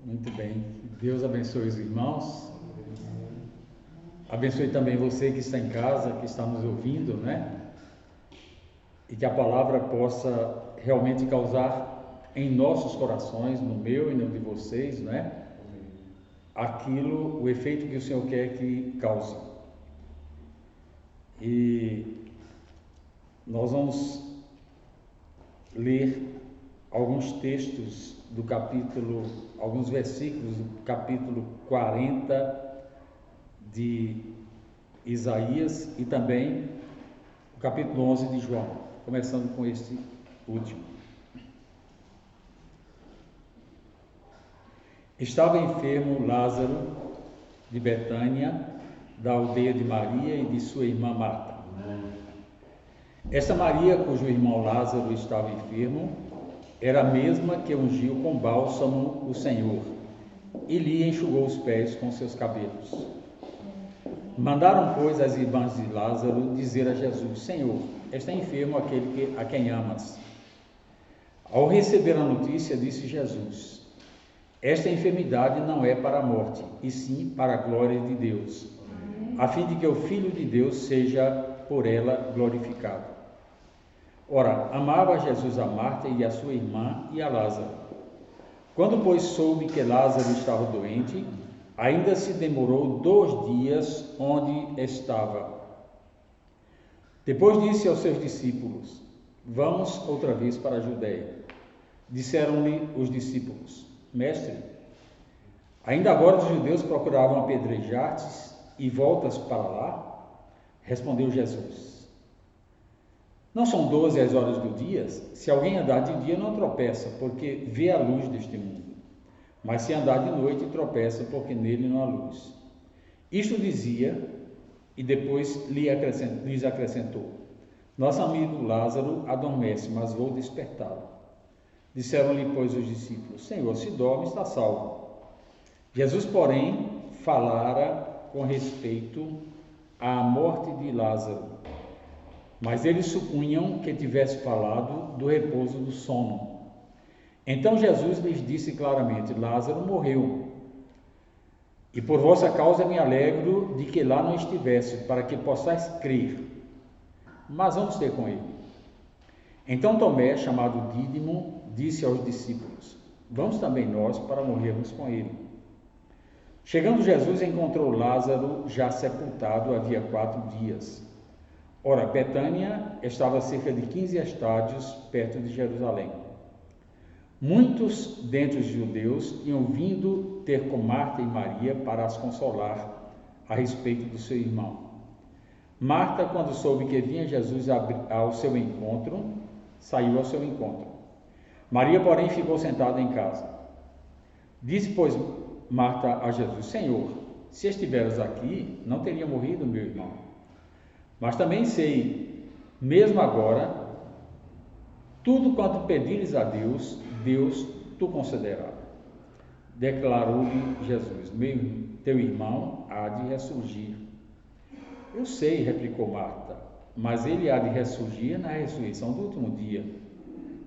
Muito bem. Deus abençoe os irmãos. Abençoe também você que está em casa, que está nos ouvindo, né? E que a palavra possa realmente causar em nossos corações, no meu e no de vocês, né? O efeito que o Senhor quer que cause. E nós vamos ler alguns textos do capítulo, alguns versículos do capítulo 40 de Isaías e também o capítulo 11 de João, começando com este último. Estava enfermo Lázaro de Betânia, da aldeia de Maria e de sua irmã Marta. Esta Maria, cujo irmão Lázaro estava enfermo, era a mesma que ungiu com bálsamo o Senhor e lhe enxugou os pés com seus cabelos. Mandaram, pois, as irmãs de Lázaro dizer a Jesus: Senhor, está enfermo aquele a quem amas. Ao receber a notícia, disse Jesus: esta enfermidade não é para a morte, e sim para a glória de Deus, a fim de que o Filho de Deus seja por ela glorificado. Ora, amava Jesus a Marta e a sua irmã e a Lázaro. Quando, pois, soube que Lázaro estava doente, ainda se demorou 2 dias onde estava. Depois disse aos seus discípulos: vamos outra vez para a Judeia. Disseram-lhe os discípulos: Mestre, ainda agora os judeus procuravam apedrejar-te e voltas para lá? Respondeu Jesus: não são 12 as horas do dia? Se alguém andar de dia, não tropeça, porque vê a luz deste mundo. Mas se andar de noite, tropeça, porque nele não há luz. Isto dizia, e depois lhes acrescentou: nosso amigo Lázaro adormece, mas vou despertá-lo. Disseram-lhe, pois, os discípulos: Senhor, se dorme, está salvo. Jesus, porém, falara com respeito à morte de Lázaro, mas eles supunham que tivesse falado do repouso do sono. Então Jesus lhes disse claramente: Lázaro morreu, e por vossa causa me alegro de que lá não estivesse, para que possais crer. Mas vamos ter com ele. Então Tomé, chamado Dídimo, disse aos discípulos: vamos também nós para morrermos com ele. Chegando Jesus, encontrou Lázaro já sepultado havia 4 dias. Ora, Betânia estava a cerca de 15 estádios perto de Jerusalém. Muitos dentre os judeus tinham vindo ter com Marta e Maria para as consolar a respeito do seu irmão. Marta, quando soube que vinha Jesus ao seu encontro, saiu ao seu encontro. Maria, porém, ficou sentada em casa. Disse, pois, Marta a Jesus: Senhor, se estiveras aqui, não teria morrido meu irmão. Mas também sei, mesmo agora, tudo quanto pedires a Deus, Deus tu concederá. Declarou-lhe Jesus: teu irmão há de ressurgir. Eu sei, replicou Marta, mas ele há de ressurgir na ressurreição do último dia.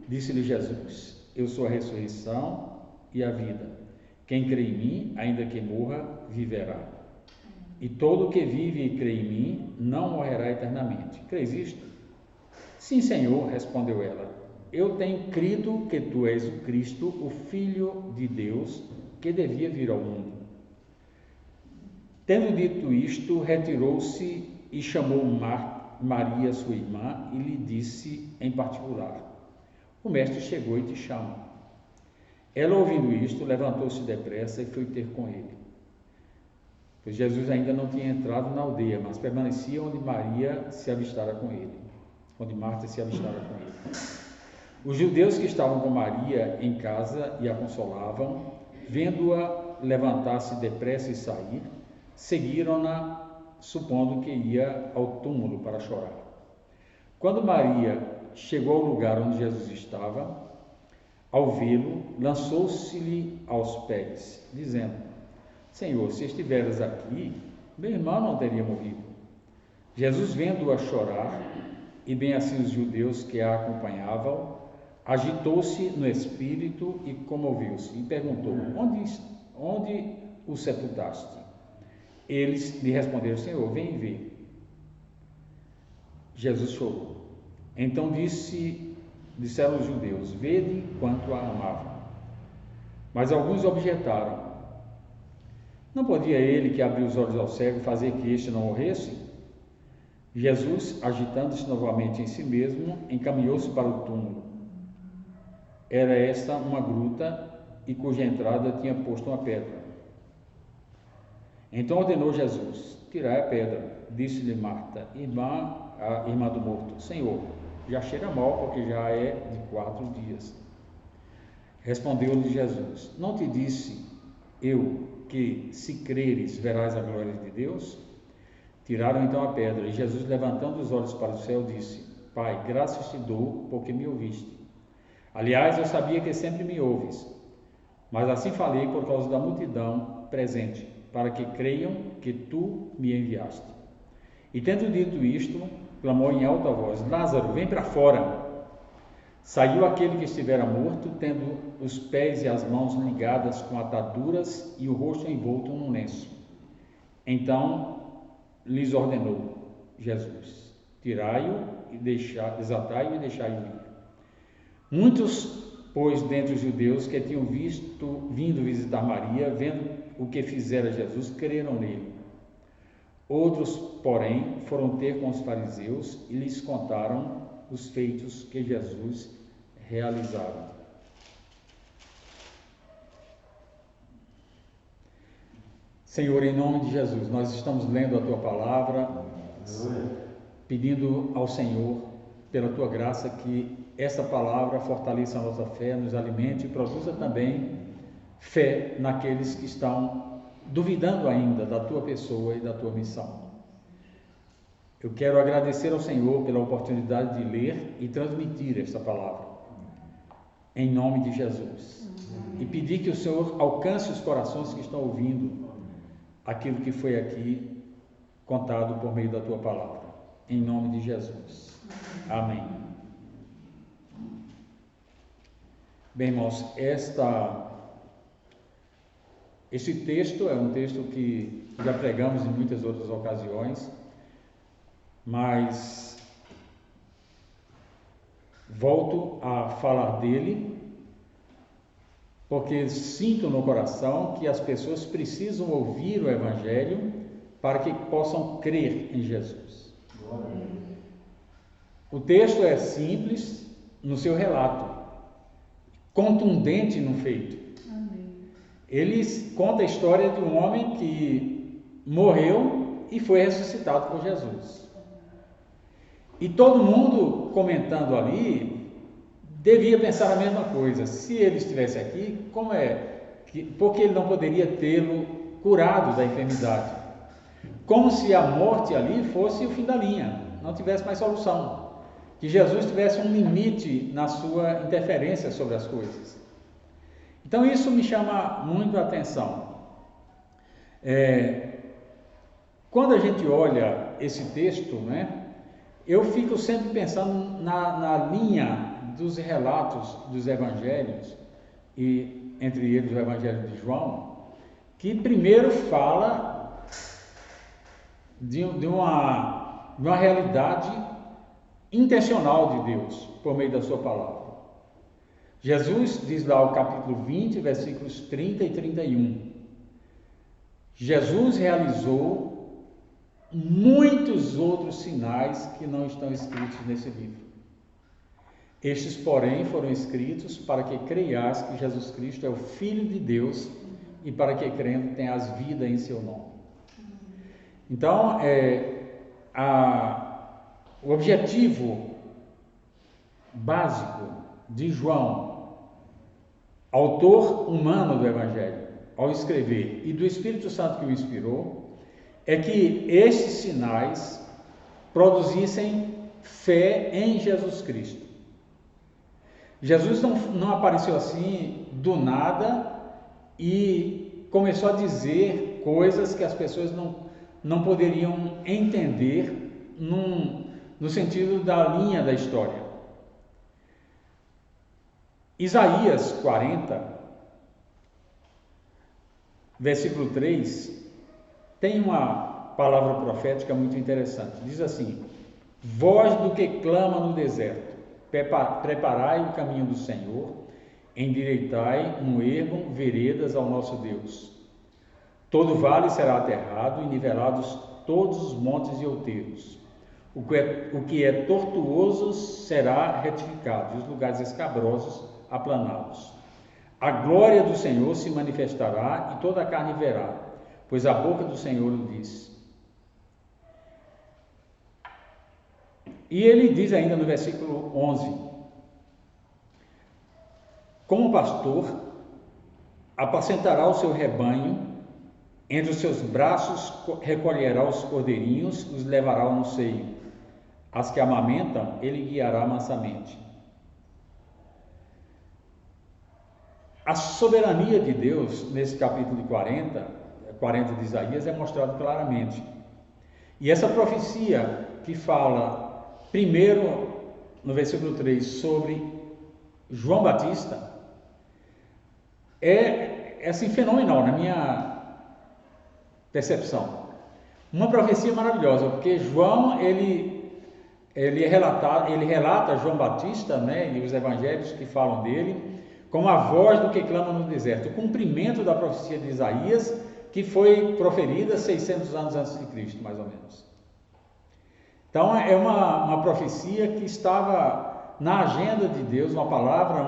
Disse-lhe Jesus: eu sou a ressurreição e a vida. Quem crê em mim, ainda que morra, viverá. E todo o que vive e crê em mim não morrerá eternamente. Crês isto? Sim, Senhor, respondeu ela. Eu tenho crido que tu és o Cristo, o Filho de Deus, que devia vir ao mundo. Tendo dito isto, retirou-se e chamou Maria, sua irmã, e lhe disse em particular: o mestre chegou e te chama. Ela, ouvindo isto, levantou-se depressa e foi ter com ele. Pois Jesus ainda não tinha entrado na aldeia, mas permanecia onde Maria se avistara com ele, onde Marta se avistara com ele. Os judeus que estavam com Maria em casa e a consolavam, vendo-a levantar-se depressa e sair, seguiram-na, supondo que ia ao túmulo para chorar. Quando Maria chegou ao lugar onde Jesus estava, ao vê-lo, lançou-se-lhe aos pés, dizendo: Senhor, se estiveras aqui, meu irmão não teria morrido. Jesus, vendo-a chorar, e bem assim os judeus que a acompanhavam, Agitou-se no espírito e comoveu-se, e perguntou: onde o sepultaste? Eles lhe responderam: Senhor, vem ver. Jesus chorou. Então disseram os judeus: vede quanto a amavam. Mas alguns objetaram: não podia ele que abriu os olhos ao cego fazer que este não morresse? Jesus, agitando-se novamente em si mesmo, encaminhou-se para o túmulo. Era esta uma gruta, e cuja entrada tinha posto uma pedra. Então ordenou Jesus: tirai a pedra. Disse-lhe Marta, a irmã do morto: Senhor, já cheira mal, porque já é de 4 dias. Respondeu-lhe Jesus: não te disse eu que, se creres, verás a glória de Deus? Tiraram então a pedra, e Jesus, levantando os olhos para o céu, disse: Pai, graças te dou, porque me ouviste. Aliás, eu sabia que sempre me ouves, mas assim falei por causa da multidão presente, para que creiam que tu me enviaste. E tendo dito isto, clamou em alta voz: Lázaro, vem para fora. Saiu aquele que estivera morto, tendo os pés e as mãos ligadas com ataduras e o rosto envolto num lenço. Então lhes ordenou Jesus: tirai-o e desatai-o e deixai-o ir. Muitos, pois, dentre os judeus que tinham vindo visitar Maria, vendo o que fizera Jesus, creram nele. Outros, porém, foram ter com os fariseus e lhes contaram os feitos que Jesus realizara. Senhor, em nome de Jesus, nós estamos lendo a Tua palavra, pedindo ao Senhor, pela Tua graça, que essa palavra fortaleça a nossa fé, nos alimente e produza também fé naqueles que estão duvidando ainda da Tua pessoa e da Tua missão. Eu quero agradecer ao Senhor pela oportunidade de ler e transmitir esta palavra, em nome de Jesus. E pedir que o Senhor alcance os corações que estão ouvindo aquilo que foi aqui contado por meio da Tua palavra, em nome de Jesus. Amém. Bem, irmãos, esse texto é um texto que já pregamos em muitas outras ocasiões, mas volto a falar dele porque sinto no coração que as pessoas precisam ouvir o Evangelho para que possam crer em Jesus. O texto é simples no seu relato, contundente no feito. Ele conta a história de um homem que morreu e foi ressuscitado por Jesus. E todo mundo comentando ali devia pensar a mesma coisa: se ele estivesse aqui, por que ele não poderia tê-lo curado da enfermidade? Como se a morte ali fosse o fim da linha, não tivesse mais solução, que Jesus tivesse um limite na sua interferência sobre as coisas. Então isso me chama muito a atenção. Quando a gente olha esse texto, eu fico sempre pensando na linha dos relatos dos evangelhos, e entre eles o Evangelho de João, que primeiro fala de uma realidade intencional de Deus por meio da sua palavra. Jesus diz lá o capítulo 20, versículos 30 e 31. Jesus realizou muitos outros sinais que não estão escritos nesse livro. Estes, porém, foram escritos para que creias que Jesus Cristo é o Filho de Deus e para que, crendo, tenhas vida em seu nome. Então, o objetivo básico de João, autor humano do Evangelho, ao escrever, e do Espírito Santo que o inspirou, é que estes sinais produzissem fé em Jesus Cristo. Jesus não apareceu assim do nada e começou a dizer coisas que as pessoas não poderiam entender no sentido da linha da história. Isaías 40, versículo 3, tem uma palavra profética muito interessante. Diz assim: voz do que clama no deserto, preparai o caminho do Senhor, endireitai no ermo veredas ao nosso Deus. Todo vale será aterrado e nivelados todos os montes e outeiros. O que é tortuoso será retificado, e os lugares escabrosos aplanados. A glória do Senhor se manifestará e toda a carne verá, pois a boca do Senhor o diz. E ele diz ainda no versículo 11: como pastor, apacentará o seu rebanho, entre os seus braços recolherá os cordeirinhos, os levará no seio. As que amamentam, ele guiará mansamente. A soberania de Deus, nesse capítulo de 40 de Isaías, é mostrado claramente. E essa profecia que fala, primeiro, no versículo 3, sobre João Batista, é assim, fenomenal na minha percepção. Uma profecia maravilhosa, porque João, ele relata João Batista, né, e os evangelhos que falam dele, como a voz do que clama no deserto, o cumprimento da profecia de Isaías, que foi proferida 600 anos antes de Cristo, mais ou menos. Então, é uma profecia que estava na agenda de Deus, uma palavra,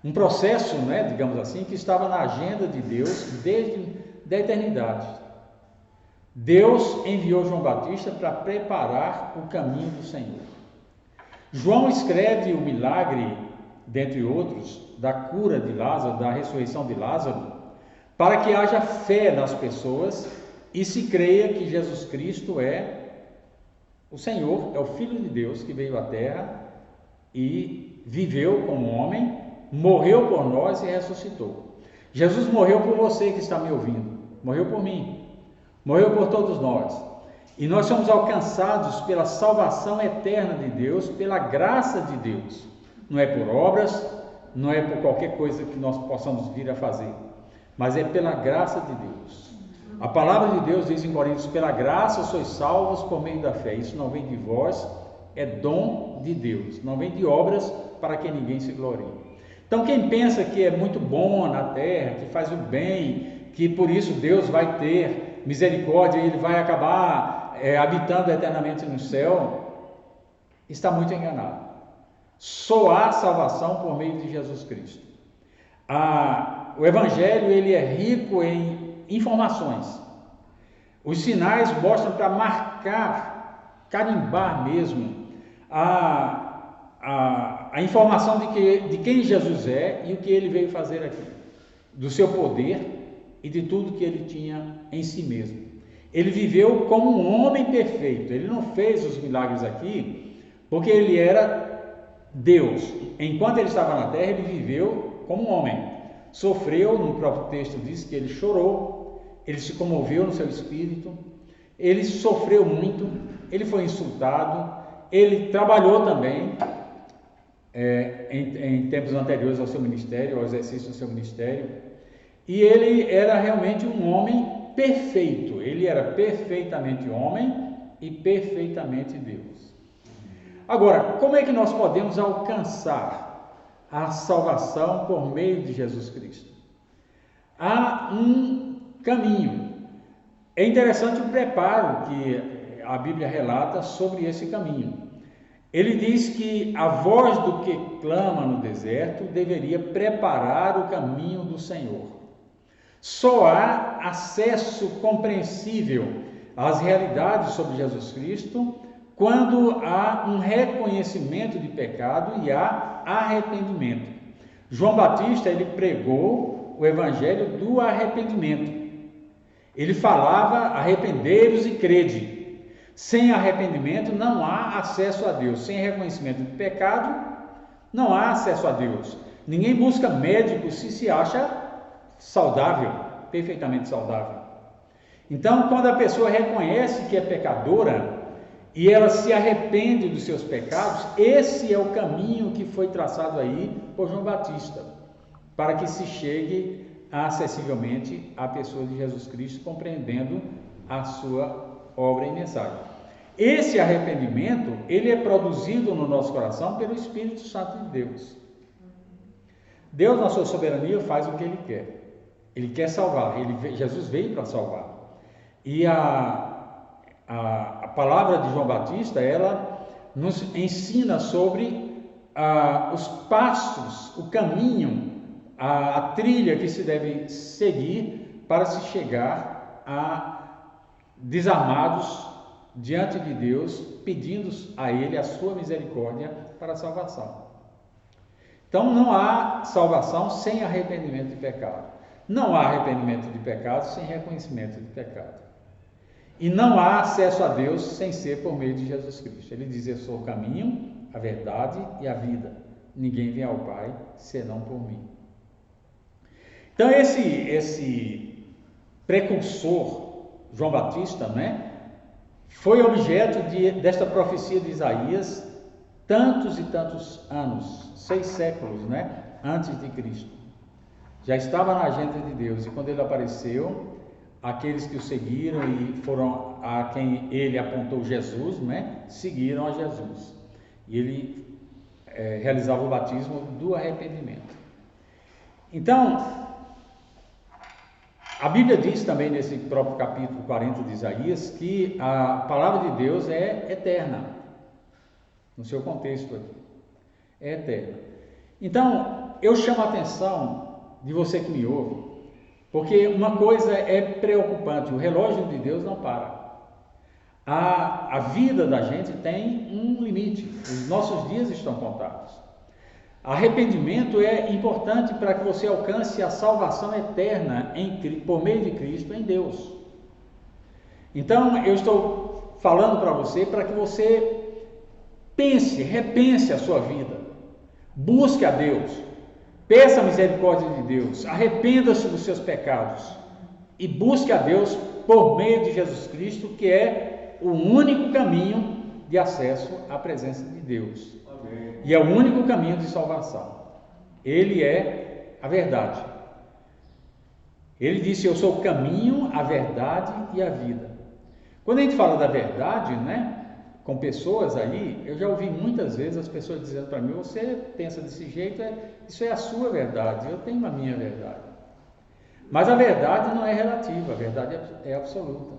um processo, né, digamos assim, que estava na agenda de Deus desde a eternidade. Deus enviou João Batista para preparar o caminho do Senhor. João escreve o milagre, dentre outros, da cura de Lázaro, da ressurreição de Lázaro, para que haja fé nas pessoas e se creia que Jesus Cristo é o Senhor, é o Filho de Deus que veio à Terra e viveu como homem, morreu por nós e ressuscitou. Jesus morreu por você que está me ouvindo, morreu por mim, morreu por todos nós. E nós somos alcançados pela salvação eterna de Deus, pela graça de Deus. Não é por obras, não é por qualquer coisa que nós possamos vir a fazer, mas é pela graça de Deus. A palavra de Deus diz em Coríntios: pela graça sois salvos por meio da fé. Isso não vem de vós, é dom de Deus, não vem de obras para que ninguém se glorie. Então, quem pensa que é muito bom na terra, que faz o bem, que por isso Deus vai ter misericórdia e ele vai acabar habitando eternamente no céu, está muito enganado. Só há salvação por meio de Jesus Cristo. O Evangelho, ele é rico em informações. Os sinais mostram para marcar, carimbar mesmo a informação de quem Jesus é e o que ele veio fazer aqui, do seu poder e de tudo que ele tinha em si mesmo. Ele viveu como um homem perfeito. Ele não fez os milagres aqui porque ele era Deus. Enquanto ele estava na terra, ele viveu como um homem. Sofreu, no próprio texto diz que ele chorou, ele se comoveu no seu espírito, ele sofreu muito, ele foi insultado, ele trabalhou também em tempos anteriores ao seu ministério, ao exercício do seu ministério, e ele era realmente um homem perfeito. Ele era perfeitamente homem e perfeitamente Deus. Agora, como é que nós podemos alcançar a salvação por meio de Jesus Cristo? Há um caminho. É interessante o preparo que a Bíblia relata sobre esse caminho. Ele diz que a voz do que clama no deserto deveria preparar o caminho do Senhor. Só há acesso compreensível às realidades sobre Jesus Cristo quando há um reconhecimento de pecado e há arrependimento. João Batista, ele pregou o evangelho do arrependimento. Ele falava: arrependei-vos e crede. Sem arrependimento não há acesso a Deus. Sem reconhecimento de pecado não há acesso a Deus. Ninguém busca médico se acha saudável, perfeitamente saudável. Então, quando a pessoa reconhece que é pecadora e ela se arrepende dos seus pecados, esse é o caminho que foi traçado aí por João Batista, para que se chegue acessivelmente à pessoa de Jesus Cristo, compreendendo a sua obra e mensagem. Esse arrependimento, ele é produzido no nosso coração pelo Espírito Santo de Deus. Deus, na sua soberania, faz o que Ele quer. Ele quer salvar. Jesus veio para salvar. E a palavra de João Batista, ela nos ensina sobre os passos, o caminho, a trilha que se deve seguir para se chegar a desarmados diante de Deus, pedindo a Ele a sua misericórdia para a salvação. Então não há salvação sem arrependimento de pecado. Não há arrependimento de pecado sem reconhecimento de pecado. E não há acesso a Deus sem ser por meio de Jesus Cristo. Ele diz: eu sou o caminho, a verdade e a vida. Ninguém vem ao Pai senão por mim. Então esse precursor, João Batista, né, foi objeto desta profecia de Isaías tantos e tantos anos, 6 séculos, né, antes de Cristo. Já estava na agenda de Deus, e quando ele apareceu, aqueles que o seguiram e foram a quem ele apontou Jesus, né, seguiram a Jesus. E ele realizava o batismo do arrependimento. Então, a Bíblia diz também nesse próprio capítulo 40 de Isaías que a palavra de Deus é eterna, no seu contexto aqui, é eterna. Então, eu chamo a atenção de você que me ouve, porque uma coisa é preocupante: o relógio de Deus não para. A vida da gente tem um limite, os nossos dias estão contados. Arrependimento é importante para que você alcance a salvação eterna por meio de Cristo em Deus. Então, eu estou falando para você para que você repense a sua vida, busque a Deus, peça a misericórdia de Deus, arrependa-se dos seus pecados e busque a Deus por meio de Jesus Cristo, que é o único caminho de acesso à presença de Deus. E é o único caminho de salvação. Ele é a verdade. Ele disse: eu sou o caminho, a verdade e a vida. Quando a gente fala da verdade, né, com pessoas aí, eu já ouvi muitas vezes as pessoas dizendo para mim: você pensa desse jeito, isso é a sua verdade, eu tenho a minha verdade. Mas a verdade não é relativa, a verdade é absoluta.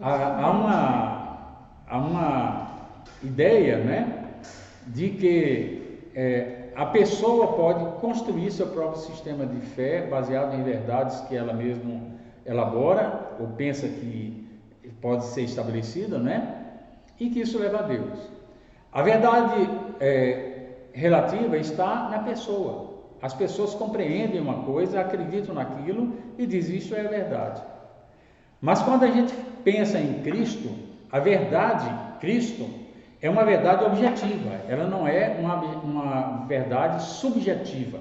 Há uma ideia, né, de que a pessoa pode construir seu próprio sistema de fé baseado em verdades que ela mesma elabora ou pensa que pode ser estabelecida, né? E que isso leva a Deus. A verdade relativa está na pessoa. As pessoas compreendem uma coisa, acreditam naquilo e dizem: isso é a verdade. Mas quando a gente pensa em Cristo, a verdade, Cristo, é uma verdade objetiva, ela não é uma verdade subjetiva.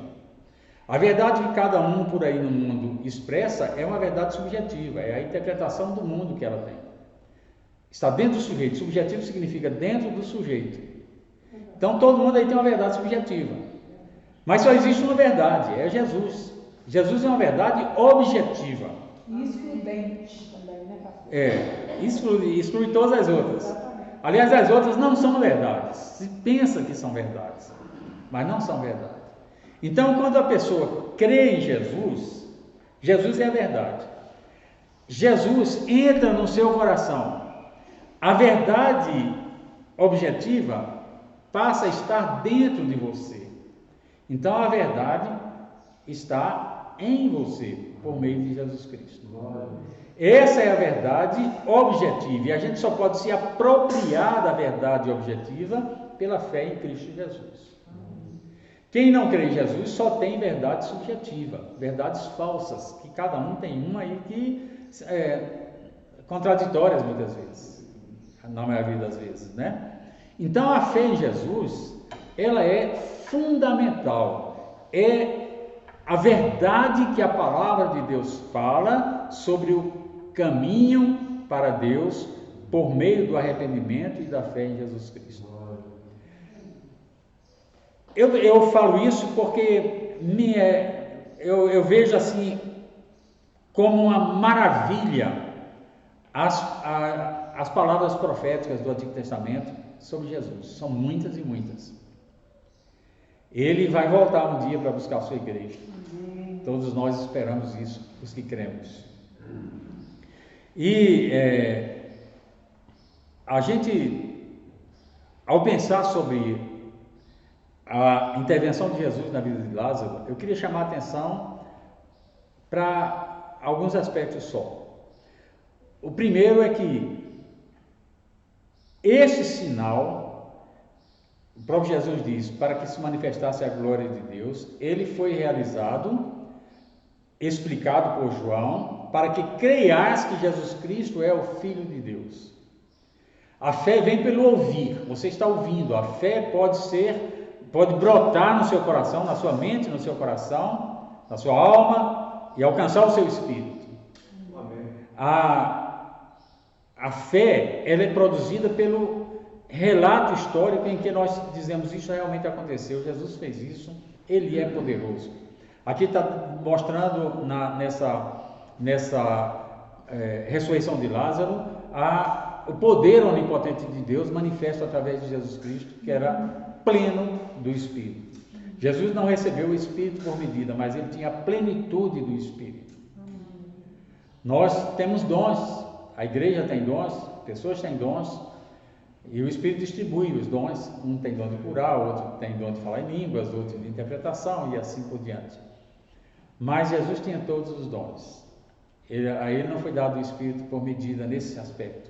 A verdade que cada um por aí no mundo expressa é uma verdade subjetiva, é a interpretação do mundo que ela tem. Está dentro do sujeito. Subjetivo significa dentro do sujeito. Então todo mundo aí tem uma verdade subjetiva. Mas só existe uma verdade, é Jesus. Jesus é uma verdade objetiva. Excludente também, né, pastor? Exclui todas as outras. Aliás, as outras não são verdades. Se pensa que são verdades, mas não são verdade. Então, quando a pessoa crê em Jesus, Jesus é a verdade. Jesus entra no seu coração. A verdade objetiva passa a estar dentro de você. Então, a verdade está em você, por meio de Jesus Cristo. Essa é a verdade objetiva, e a gente só pode se apropriar da verdade objetiva pela fé em Cristo Jesus. Quem não crê em Jesus só tem verdade subjetiva, verdades falsas, que cada um tem uma aí que contraditórias muitas vezes, na maioria das vezes, né? Então a fé em Jesus, ela é fundamental, é a verdade que a palavra de Deus fala sobre o caminho para Deus por meio do arrependimento e da fé em Jesus Cristo. Eu falo isso porque eu vejo assim como uma maravilha as palavras proféticas do Antigo Testamento sobre Jesus. São muitas e muitas. Ele vai voltar um dia para buscar a sua igreja. Todos nós esperamos isso, os que cremos. E a gente, ao pensar sobre a intervenção de Jesus na vida de Lázaro, eu queria chamar a atenção para alguns aspectos só. O primeiro é que esse sinal, o próprio Jesus diz, para que se manifestasse a glória de Deus, ele foi realizado, explicado por João, para que creias que Jesus Cristo é o Filho de Deus. A fé vem pelo ouvir, você está ouvindo, a fé pode brotar no seu coração, na sua mente, no seu coração, na sua alma e alcançar o seu espírito. A fé, ela é produzida pelo relato histórico em que nós dizemos isso realmente aconteceu, Jesus fez isso, ele é poderoso. Aqui está mostrando nessa ressurreição de Lázaro o poder onipotente de Deus manifesto através de Jesus Cristo, que era pleno do Espírito. Jesus não recebeu o Espírito por medida, mas ele tinha a plenitude do Espírito. Nós temos dons, a igreja tem dons, pessoas têm dons, e o Espírito distribui os dons. Um tem dom de curar, outro tem dom de falar em línguas, outro de interpretação e assim por diante. Mas Jesus tinha todos os dons. A ele não foi dado o Espírito por medida nesse aspecto.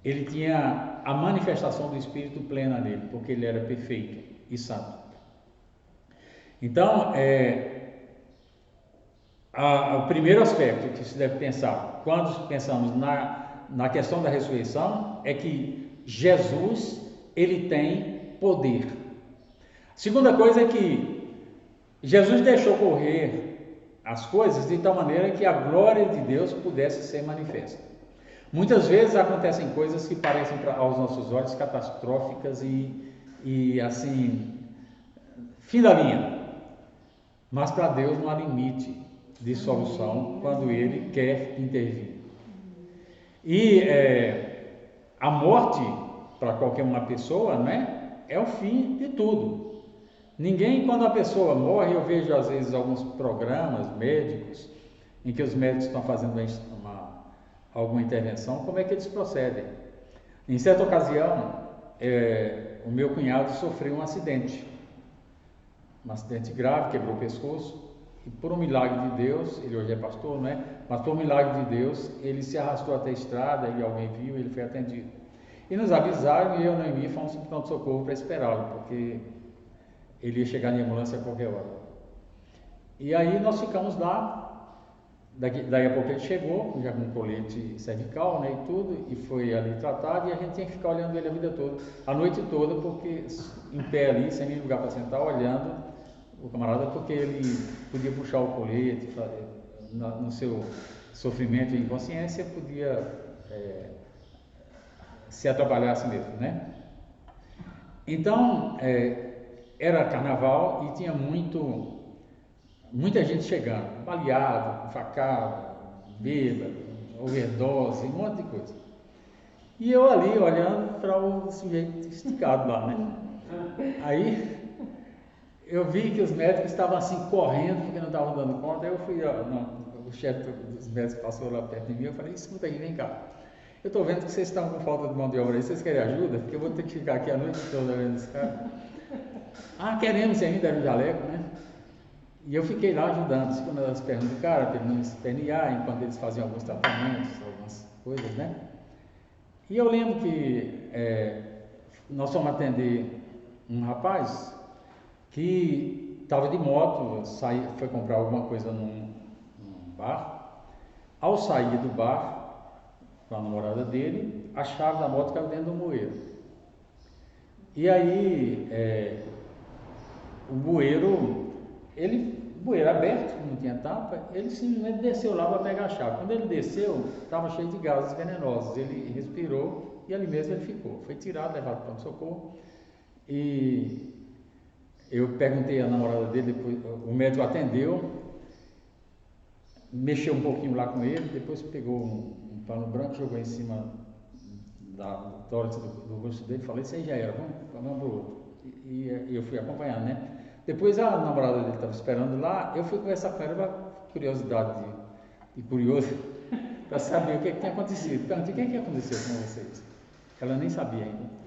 Ele tinha a manifestação do Espírito plena nele, porque ele era perfeito e santo. Então, o primeiro aspecto que se deve pensar, quando pensamos na questão da ressurreição, é que Jesus, ele tem poder. A segunda coisa é que Jesus deixou correr as coisas de tal maneira que a glória de Deus pudesse ser manifesta. Muitas vezes acontecem coisas que parecem aos nossos olhos catastróficas e assim, fim da linha. Mas para Deus não há limite de solução quando Ele quer intervir. E a morte, para qualquer uma pessoa, né, é o fim de tudo. Ninguém, quando a pessoa morre, eu vejo às vezes alguns programas médicos, em que os médicos estão fazendo alguma intervenção, como é que eles procedem? Em certa ocasião, o meu cunhado sofreu um acidente grave, quebrou o pescoço, e por um milagre de Deus, ele hoje é pastor, não é? Mas por um milagre de Deus, ele se arrastou até a estrada e alguém viu, ele foi atendido. E nos avisaram, e eu e Noemi fomos para o pronto-socorro para esperá-lo, porque ele ia chegar em ambulância a qualquer hora. E aí nós ficamos lá, daí a pouco ele chegou, já com colete cervical, né, e tudo, e foi ali tratado, e a gente tinha que ficar olhando ele a vida toda, a noite toda, porque em pé ali, sem nem lugar para sentar, olhando o camarada, porque ele podia puxar o colete, no seu sofrimento e inconsciência, podia se atrapalhar a si mesmo, né? Então, era carnaval e tinha muita gente chegando, baleado, facado, bêbado, overdose, um monte de coisa. E eu ali olhando para o sujeito esticado lá, né? Aí eu vi que os médicos estavam assim correndo porque não estavam dando conta. Aí eu fui, o chefe dos médicos passou lá perto de mim, eu falei, escuta aí, vem cá. Eu estou vendo que vocês estão com falta de mão de obra aí, vocês querem ajuda? Porque eu vou ter que ficar aqui a noite toda olhando esse cara. Queremos, você ainda era um jaleco, né? E eu fiquei lá ajudando, segurando as pernas do cara, para ele não espernear, enquanto eles faziam alguns tratamentos, algumas coisas, né? E eu lembro que nós fomos atender um rapaz que estava de moto, foi comprar alguma coisa num bar. Ao sair do bar, com a namorada dele, a chave da moto caiu dentro do bueiro. E aí, o bueiro, ele bueiro aberto, não tinha tampa, ele simplesmente desceu lá para pegar a chave. Quando ele desceu, estava cheio de gases venenosos, ele respirou e ali mesmo ele ficou. Foi tirado, levado para o pronto-socorro, e eu perguntei à namorada dele, depois, o médico atendeu, mexeu um pouquinho lá com ele, depois pegou um pano branco, jogou em cima da tórax do rosto dele, falei, isso aí já era, vamos para o outro. E eu fui acompanhando, né? Depois a namorada dele estava esperando lá, eu fui conversar com ela, curiosidade de curioso, para saber o que tinha acontecido. Perguntei, o que aconteceu com vocês? Ela nem sabia ainda.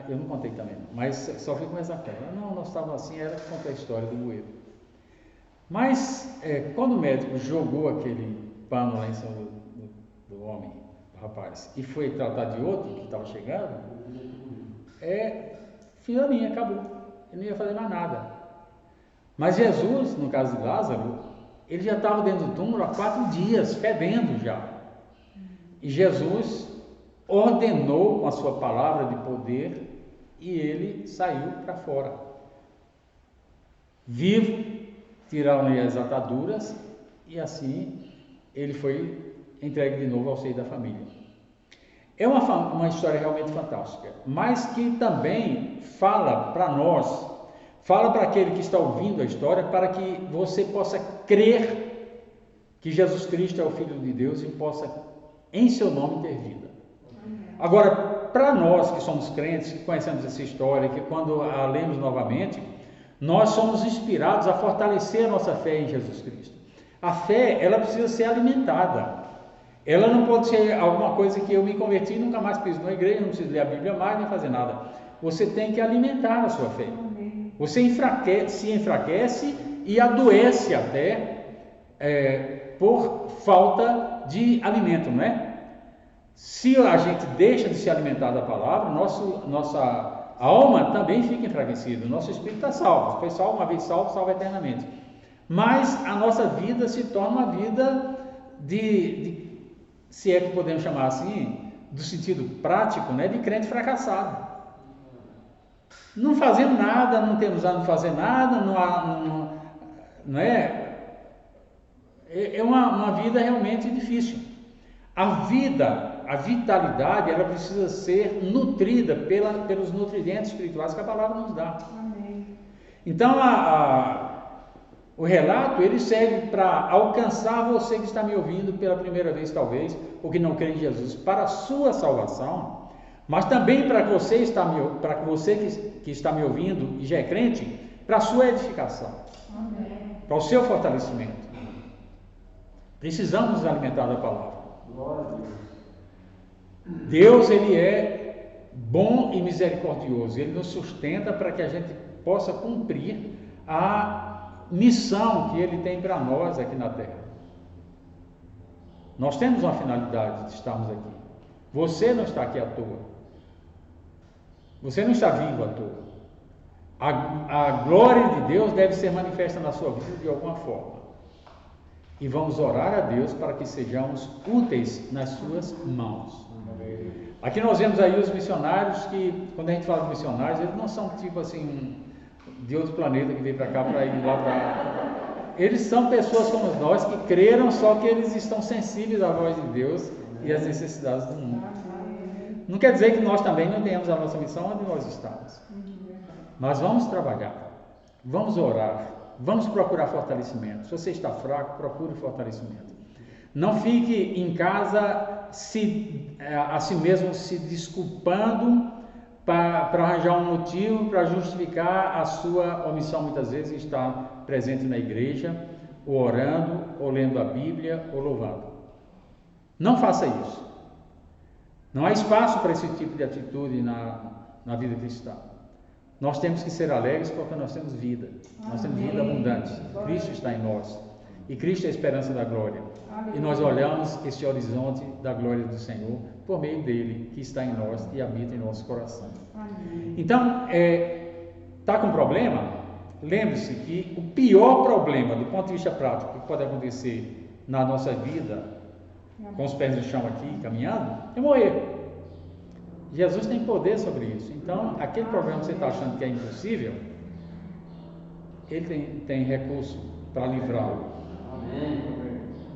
Eu não contei também, mas só fui conversar com ela. Não, nós estávamos assim, ela que contou a história do bueiro. Mas, quando o médico jogou aquele pano lá em cima do homem, do rapaz, e foi tratar de outro que estava chegando, finalmente acabou. Ele não ia fazer mais nada. Mas Jesus, no caso de Lázaro, ele já estava dentro do túmulo há 4 dias, fedendo já. E Jesus ordenou com a sua palavra de poder e ele saiu para fora. Vivo, tiraram-lhe as ataduras e assim ele foi entregue de novo ao seio da família. É uma história realmente fantástica, mas que também fala para nós, fala para aquele que está ouvindo a história, para que você possa crer que Jesus Cristo é o Filho de Deus e possa, em seu nome, ter vida. Agora, para nós que somos crentes, que conhecemos essa história, que quando a lemos novamente, nós somos inspirados a fortalecer a nossa fé em Jesus Cristo. A fé, ela precisa ser alimentada. Ela não pode ser alguma coisa que eu me converti e nunca mais piso na igreja, não preciso ler a Bíblia mais, nem fazer nada. Você tem que alimentar a sua fé. Você se enfraquece e adoece até por falta de alimento, não é? Se a gente deixa de se alimentar da palavra, nossa alma também fica enfraquecida, nosso espírito está salvo, foi salvo uma vez salvo, salvo eternamente. Mas a nossa vida se torna uma vida se é que podemos chamar assim, do sentido prático, né, de crente fracassado. Não fazendo nada, não temos ânimo de fazer nada, não é? É uma vida realmente difícil. A vitalidade, ela precisa ser nutrida pelos nutrientes espirituais que a palavra nos dá. Amém. Então, o relato, ele serve para alcançar você que está me ouvindo pela primeira vez, talvez, ou que não crê em Jesus, para a sua salvação, mas também para você que está me ouvindo e já é crente, para a sua edificação. Amém. Para o seu fortalecimento. Precisamos nos alimentar da palavra. Glória a Deus. Deus, ele é bom e misericordioso. Ele nos sustenta para que a gente possa cumprir a missão que ele tem para nós aqui na terra. Nós temos uma finalidade de estarmos aqui. Você não está aqui à toa. Você não está vivo à toa. A glória de Deus deve ser manifesta na sua vida de alguma forma. E vamos orar a Deus para que sejamos úteis nas suas mãos. Aqui nós vemos aí os missionários que, quando a gente fala de missionários, eles não são tipo assim de outro planeta que veio para cá para ir lá para... Eles são pessoas como nós que creram, só que eles estão sensíveis à voz de Deus e às necessidades do mundo. Não quer dizer que nós também não tenhamos a nossa missão onde nós estamos. Mas vamos trabalhar, vamos orar, vamos procurar fortalecimento. Se você está fraco, procure fortalecimento. Não fique em casa a si mesmo se desculpando para arranjar um motivo para justificar a sua omissão, muitas vezes, em estar presente na igreja, ou orando, ou lendo a Bíblia, ou louvando. Não faça isso. Não há espaço para esse tipo de atitude na vida cristã. Nós temos que ser alegres porque nós temos vida. Nós temos vida abundante. Cristo está em nós. E Cristo é a esperança da glória. E nós olhamos esse horizonte da glória do Senhor por meio dele, que está em nós e habita em nosso coração. Então, está com problema? Lembre-se que o pior problema, do ponto de vista prático, que pode acontecer na nossa vida, com os pés no chão aqui, caminhando, é morrer. Jesus tem poder sobre isso. Então, aquele problema que você está achando que é impossível, Ele tem recurso para livrá-lo.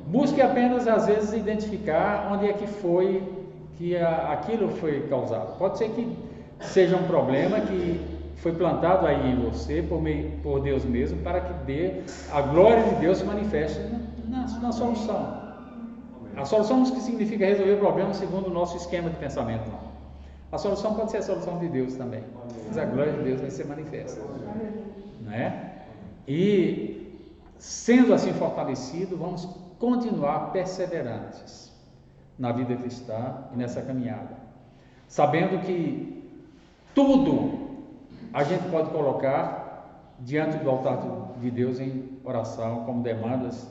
Busque apenas, às vezes, identificar onde é que foi que aquilo foi causado. Pode ser que seja um problema que foi plantado aí em você por Deus mesmo, para que a glória de Deus se manifeste na solução. A solução não significa resolver o problema segundo o nosso esquema de pensamento, não. A solução pode ser a solução de Deus também, mas a glória de Deus vai ser manifesta, não é? E sendo assim fortalecido, vamos continuar perseverantes na vida cristã e nessa caminhada, sabendo que tudo a gente pode colocar diante do altar de Deus em oração, como demandas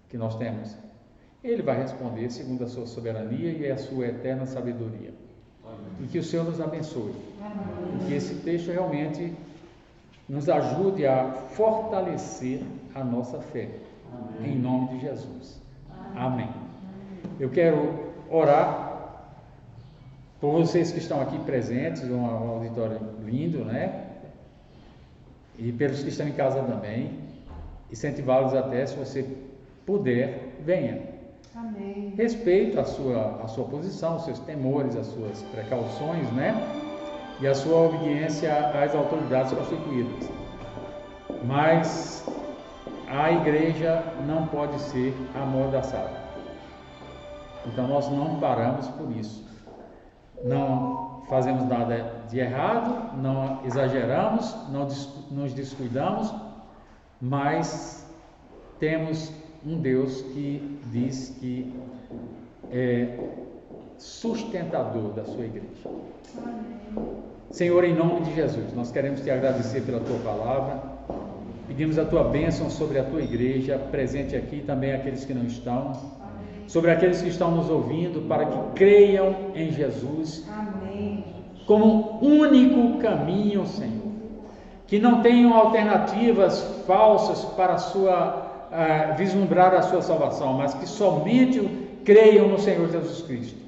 que nós temos. Ele vai responder segundo a sua soberania e a sua eterna sabedoria. E que o Senhor nos abençoe. E que esse texto realmente nos ajude a fortalecer a nossa fé. Em nome de Jesus. Amém. Eu quero orar por vocês que estão aqui presentes, um auditório lindo, né? E pelos que estão em casa também. Incentivá-los até, se você puder, venha. Amém. Respeito a sua posição, os seus temores, as suas precauções, né? E a sua obediência às autoridades constituídas. Mas a igreja não pode ser amordaçada. Então nós não paramos por isso. Não fazemos nada de errado, não exageramos, não nos descuidamos, mas temos um Deus que diz que é sustentador da sua igreja. Amém. Senhor, em nome de Jesus, nós queremos te agradecer pela tua palavra, pedimos a tua bênção sobre a tua igreja, presente aqui, também aqueles que não estão, sobre aqueles que estão nos ouvindo, para que creiam em Jesus. Amém. Como único caminho, Senhor, que não tenham alternativas falsas para vislumbrar a sua salvação, mas que somente creiam no Senhor Jesus Cristo,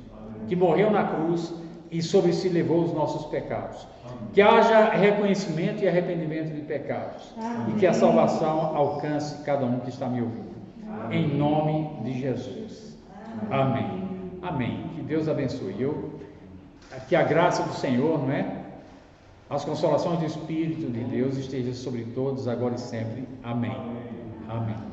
que morreu na cruz e sobre si levou os nossos pecados. Que haja reconhecimento e arrependimento de pecados. E que a salvação alcance cada um que está me ouvindo. Em nome de Jesus. Amém. Amém. Que Deus abençoe. Que a graça do Senhor, não é? As consolações do Espírito de Deus estejam sobre todos, agora e sempre. Amém. Amém.